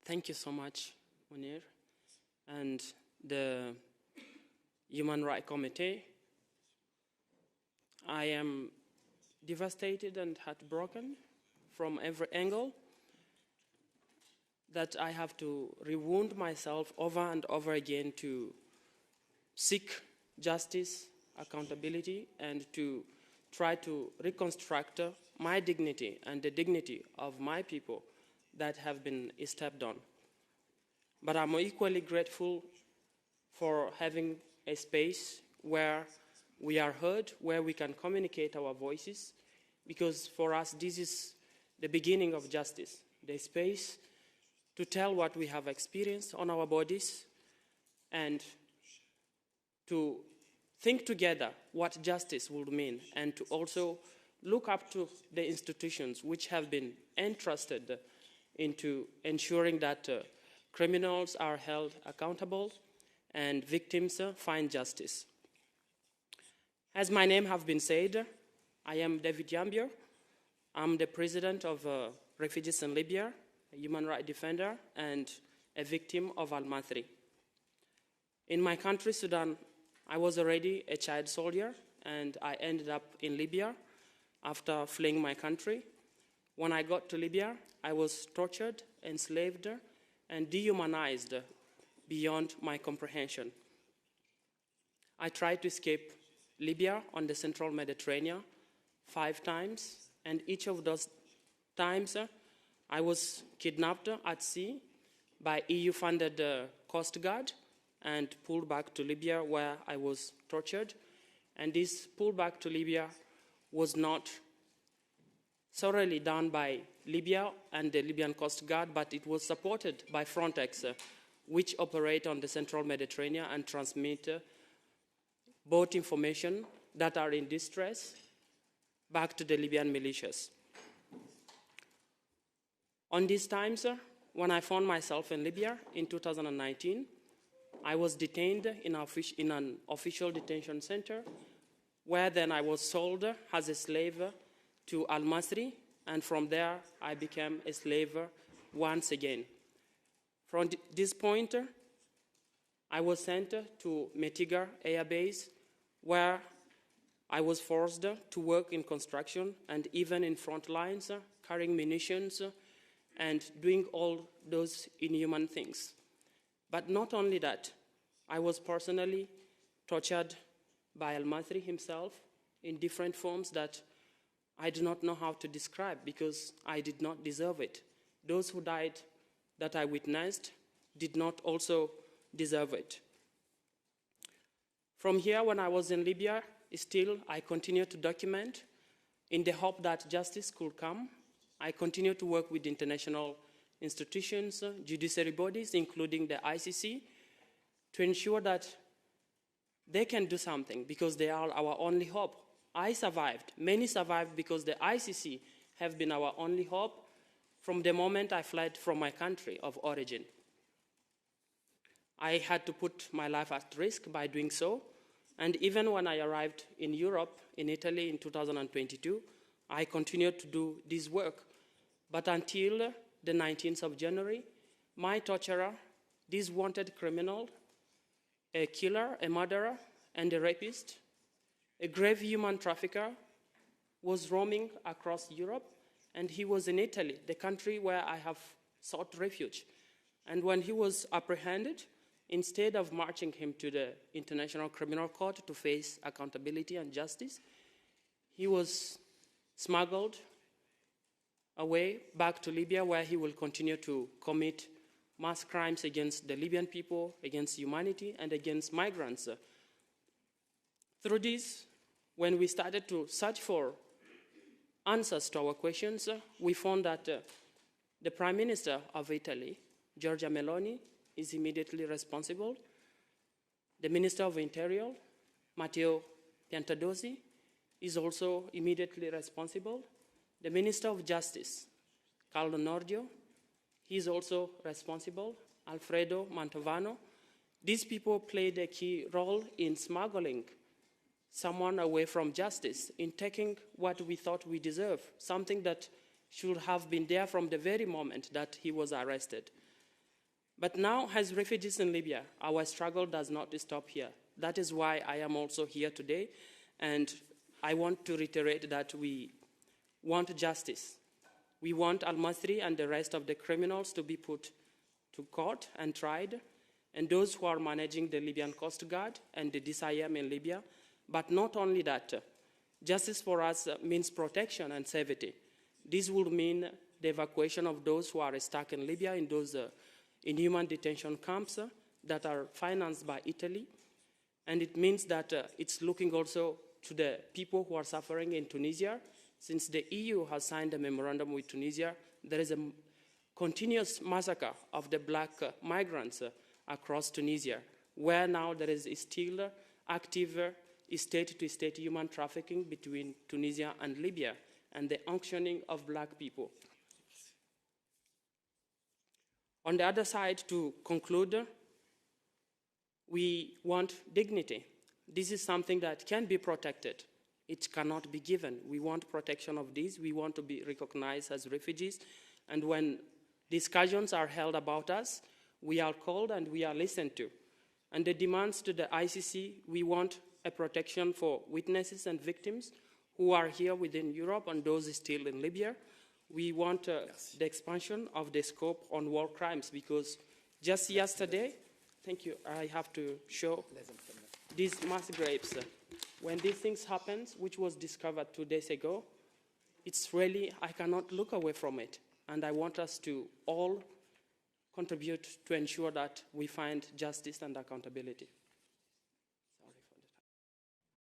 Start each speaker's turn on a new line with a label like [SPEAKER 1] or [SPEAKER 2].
[SPEAKER 1] Thank you so much, Munir, and the Human Rights Committee. I am devastated and heartbroken from every angle that I have to rewound myself over and over again to seek justice, accountability, and to try to reconstruct my dignity and the dignity of my people that have been stepped on. But I'm equally grateful for having a space where we are heard, where we can communicate our voices, because for us this is the beginning of justice, the space to tell what we have experienced on our bodies and to think together what justice would mean, and to also look up to the institutions which have been entrusted into ensuring that criminals are held accountable and victims find justice. As my name has been said, I am David Yambo. I'm the president of Refugees in Libya, a human rights defender, and a victim of Al-Masri. In my country, Sudan, I was already a child soldier, and I ended up in Libya after fleeing my country. When I got to Libya, I was tortured, enslaved, and dehumanized beyond my comprehension. I tried to escape Libya on the central Mediterranean 5 times, and each of those times I was kidnapped at sea by EU-funded Coast Guard and pulled back to Libya, where I was tortured. And this pull back to Libya was not thoroughly done by Libya and the Libyan Coast Guard, but it was supported by Frontex, which operate on the central Mediterranean and transmit boat information that are in distress back to the Libyan militias. On these times, when I found myself in Libya in 2019, I was detained in an official detention center, where then I was sold as a slave to Al-Masri, and from there I became a slave once again. From this point, I was sent to Mitiga Air Base, where I was forced to work in construction and even in front lines, carrying munitions and doing all those inhuman things. But not only that, I was personally tortured by Al-Masri himself in different forms that I do not know how to describe, because I did not deserve it. Those who died that I witnessed did not also deserve it. From here, when I was in Libya, still I continued to document in the hope that justice could come. I continued to work with international institutions, judiciary bodies, including the ICC, to ensure that they can do something, because they are our only hope. I survived. Many survived because the ICC have been our only hope from the moment I fled from my country of origin. I had to put my life at risk by doing so, and even when I arrived in Europe, in Italy in 2022, I continued to do this work. But until the 19th of January, my torturer, this wanted criminal, a killer, a murderer, and a rapist, a grave human trafficker, was roaming across Europe, and he was in Italy, the country where I have sought refuge. And when he was apprehended, instead of marching him to the International Criminal Court to face accountability and justice, he was smuggled away back to Libya, where he will continue to commit mass crimes against the Libyan people, against humanity, and against migrants. Through this, when we started to search for answers to our questions, we found that the Prime Minister of Italy, Giorgia Meloni, is immediately responsible. The Minister of Interior, Matteo Piantadosi, is also immediately responsible. The Minister of Justice, Carlo Nordio, he is also responsible. Alfredo Mantovano. These people played a key role in smuggling someone away from justice, in taking what we thought we deserve, something that should have been there from the very moment that he was arrested. But now, as refugees in Libya, our struggle does not stop here. That is why I am also here today, and I want to reiterate that we want justice. We want Al-Masri and the rest of the criminals to be put to court and tried, and those who are managing the Libyan Coast Guard and the DSIM in Libya. But not only that, justice for us means protection and safety. This would mean the evacuation of those who are stuck in Libya in those inhuman detention camps that are financed by Italy. And it means that it's looking also to the people who are suffering in Tunisia. Since the EU has signed a memorandum with Tunisia, there is a continuous massacre of the black migrants across Tunisia, where now there is still active state-to-state human trafficking between Tunisia and Libya, and the auctioning of black people. On the other side, to conclude, we want dignity. This is something that can be protected. It cannot be given. We want protection of this. We want to be recognized as refugees. And when discussions are held about us, we are called and we are listened to. And the demands to the ICC, we want a protection for witnesses and victims who are here within Europe and those still in Libya. We want the expansion of the scope on war crimes, because just yesterday, thank you, I have to show these mass graves. When these things happen, which was discovered 2 days ago, it's really, I cannot look away from it. And I want us to all contribute to ensure that we find justice and accountability.